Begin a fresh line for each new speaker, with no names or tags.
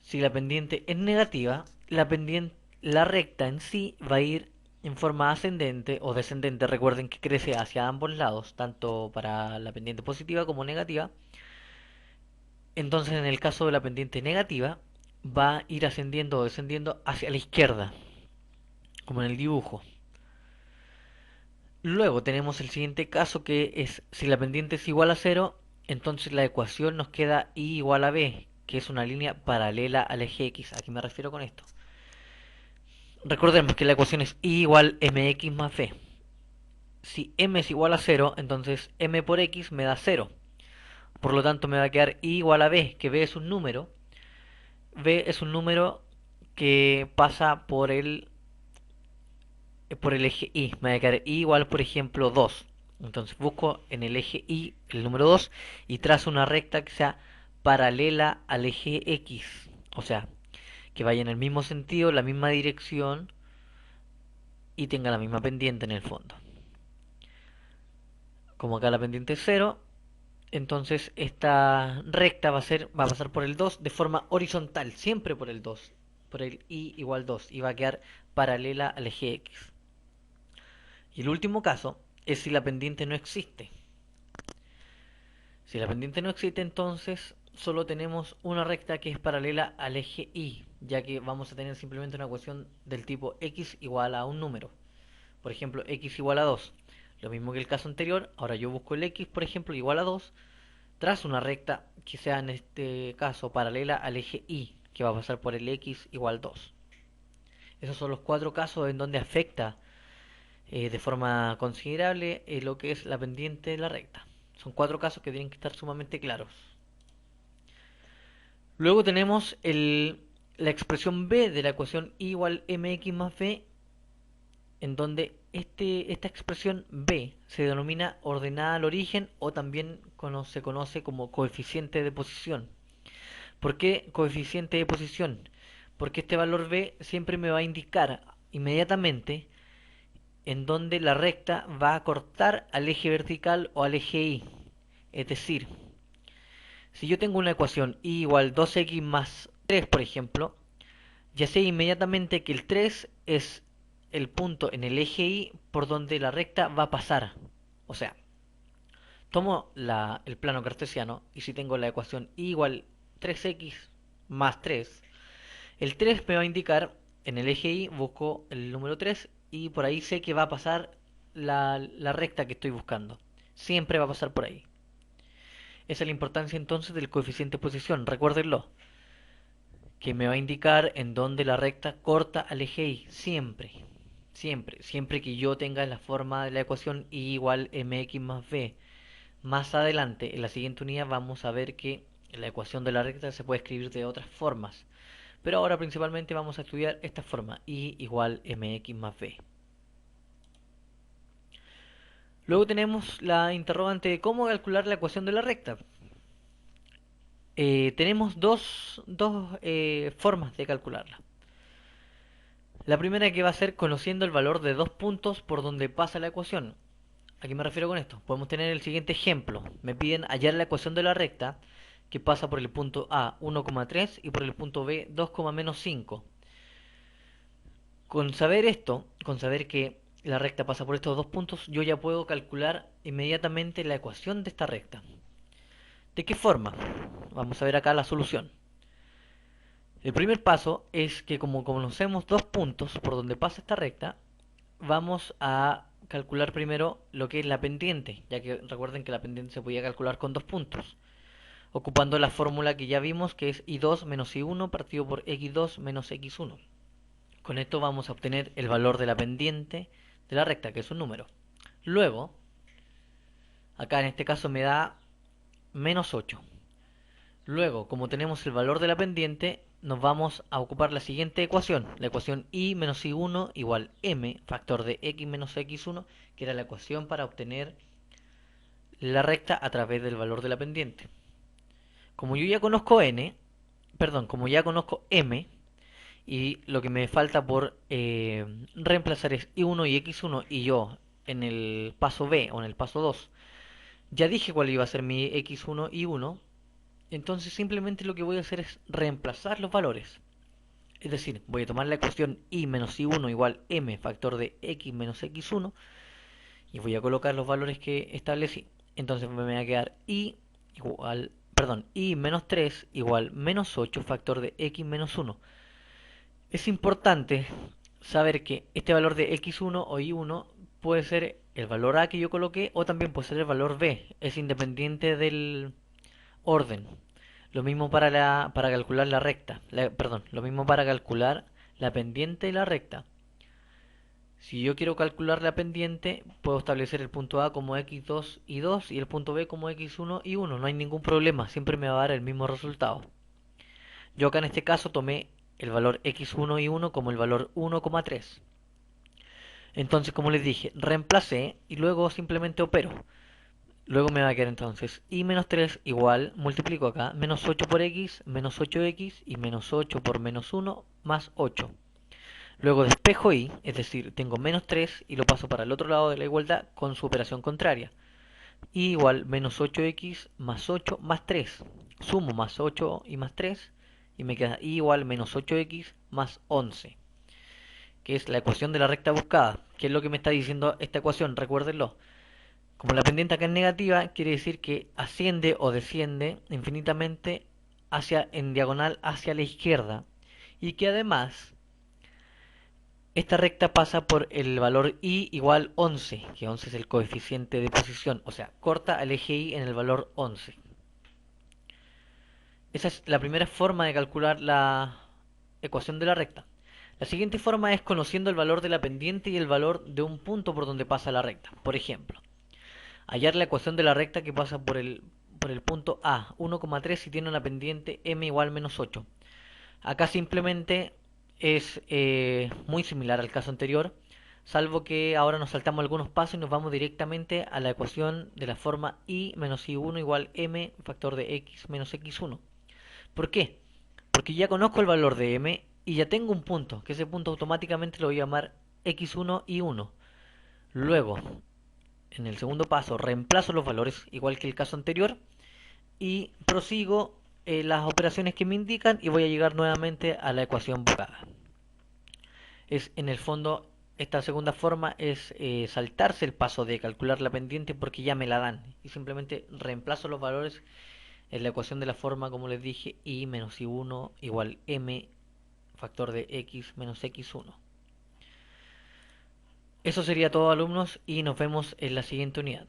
Si la pendiente es negativa, la recta en sí va a ir en forma ascendente o descendente. Recuerden que crece hacia ambos lados, tanto para la pendiente positiva como negativa. Entonces, en el caso de la pendiente negativa, va a ir ascendiendo o descendiendo hacia la izquierda, como en el dibujo. Luego tenemos el siguiente caso, que es si la pendiente es igual a cero, entonces la ecuación nos queda y igual a b, que es una línea paralela al eje x. ¿A qué me refiero con esto? Recordemos que la ecuación es y igual mx más b. Si m es igual a cero, entonces m por x me da cero. Por lo tanto me va a quedar y igual a b, que b es un número. B es un número que pasa por el eje y. Me va a quedar y igual, por ejemplo, 2. Entonces busco en el eje y el número 2 y trazo una recta que sea paralela al eje x. O sea, que vaya en el mismo sentido, la misma dirección y tenga la misma pendiente en el fondo. Como acá la pendiente es cero, entonces esta recta va a pasar por el 2 de forma horizontal, siempre por el 2, por el y igual 2, y va a quedar paralela al eje x. Y el último caso es si la pendiente no existe. Si la pendiente no existe, entonces solo tenemos una recta que es paralela al eje y, ya que vamos a tener simplemente una ecuación del tipo x igual a un número. Por ejemplo, x igual a 2. Lo mismo que el caso anterior, ahora yo busco el x, por ejemplo, igual a 2, trazo una recta que sea en este caso paralela al eje y, que va a pasar por el x igual 2. Esos son los cuatro casos en donde afecta de forma considerable lo que es la pendiente de la recta. Son cuatro casos que tienen que estar sumamente claros. Luego tenemos la expresión b de la ecuación y igual mx más b, en donde esta expresión b se denomina ordenada al origen o también se conoce como coeficiente de posición. ¿Por qué coeficiente de posición? Porque este valor b siempre me va a indicar inmediatamente en donde la recta va a cortar al eje vertical o al eje y. Es decir, si yo tengo una ecuación y igual 2x más 3, por ejemplo, ya sé inmediatamente que el 3 es el punto en el eje y por donde la recta va a pasar. O sea, tomo el plano cartesiano y si tengo la ecuación y igual 3x más 3, el 3 me va a indicar en el eje y, busco el número 3 y por ahí sé que va a pasar la recta que estoy buscando. Siempre va a pasar por ahí. Esa es la importancia entonces del coeficiente de posición, recuérdenlo, que me va a indicar en dónde la recta corta al eje y, siempre, siempre, siempre que yo tenga la forma de la ecuación y igual mx más b. Más adelante, en la siguiente unidad, vamos a ver que la ecuación de la recta se puede escribir de otras formas, pero ahora principalmente vamos a estudiar esta forma, y igual mx más b. Luego tenemos la interrogante de cómo calcular la ecuación de la recta. Tenemos dos formas de calcularla. La primera que va a ser conociendo el valor de dos puntos por donde pasa la ecuación. ¿A qué me refiero con esto? Podemos tener el siguiente ejemplo. Me piden hallar la ecuación de la recta que pasa por el punto A 1,3 y por el punto B 2,-5. Con saber esto, con saber que la recta pasa por estos dos puntos, yo ya puedo calcular inmediatamente la ecuación de esta recta. ¿De qué forma? Vamos a ver acá la solución. El primer paso es que como conocemos dos puntos por donde pasa esta recta, vamos a calcular primero lo que es la pendiente, ya que recuerden que la pendiente se podía calcular con dos puntos, ocupando la fórmula que ya vimos, que es y2 menos y1 partido por x2 menos x1. Con esto vamos a obtener el valor de la pendiente de la recta, que es un número. Luego, acá en este caso me da menos 8. Luego, como tenemos el valor de la pendiente, nos vamos a ocupar la siguiente ecuación, la ecuación y menos y1 igual m, factor de x menos x1, que era la ecuación para obtener la recta a través del valor de la pendiente. Como yo ya conozco como ya conozco m, y lo que me falta por reemplazar es y1 y x1, y yo en el paso b o en el paso 2 ya dije cuál iba a ser mi x1 y 1, Entonces simplemente lo que voy a hacer es reemplazar los valores. Es decir, voy a tomar la ecuación y menos y1 igual m factor de x menos x1 y voy a colocar los valores que establecí. Entonces me va a quedar y menos 3 igual menos 8 factor de x menos 1. Es importante saber que este valor de x1 o y1 puede ser el valor a que yo coloqué o también puede ser el valor b. Es independiente del orden. Lo mismo para calcular la recta. Perdón, lo mismo para calcular la pendiente y la recta. Si yo quiero calcular la pendiente, puedo establecer el punto A como x2 y 2 y el punto B como x1 y 1. No hay ningún problema, siempre me va a dar el mismo resultado. Yo acá en este caso tomé el valor x1 y 1 como el valor 1,3. Entonces, como les dije, reemplacé y luego simplemente opero. Luego me va a quedar entonces y menos 3 igual, multiplico acá, menos 8 por x, menos 8x y menos 8 por menos 1 más 8. Luego despejo y, es decir, tengo menos 3 y lo paso para el otro lado de la igualdad con su operación contraria. Y igual menos 8x más 8 más 3. Sumo más 8 y más 3 y me queda y igual menos 8x más 11, que es la ecuación de la recta buscada. ¿Qué es lo que me está diciendo esta ecuación? Recuérdenlo. Como la pendiente acá es negativa, quiere decir que asciende o desciende infinitamente en diagonal hacia la izquierda. Y que además esta recta pasa por el valor y igual 11, que 11 es el coeficiente de posición, o sea, corta al eje y en el valor 11. Esa es la primera forma de calcular la ecuación de la recta. La siguiente forma es conociendo el valor de la pendiente y el valor de un punto por donde pasa la recta. Por ejemplo, hallar la ecuación de la recta que pasa por el punto A, 1,3 y tiene una pendiente m igual menos 8. Acá simplemente es muy similar al caso anterior, salvo que ahora nos saltamos algunos pasos y nos vamos directamente a la ecuación de la forma y menos y1 igual m factor de x menos x1. ¿Por qué? Porque ya conozco el valor de m y ya tengo un punto, que ese punto automáticamente lo voy a llamar x1 y 1. Luego, en el segundo paso, reemplazo los valores, igual que el caso anterior, y prosigo las operaciones que me indican y voy a llegar nuevamente a la ecuación buscada. Es en el fondo, esta segunda forma es saltarse el paso de calcular la pendiente porque ya me la dan y simplemente reemplazo los valores en la ecuación de la forma, como les dije, y menos y1 igual m factor de x menos x1. Eso sería todo, alumnos, y nos vemos en la siguiente unidad.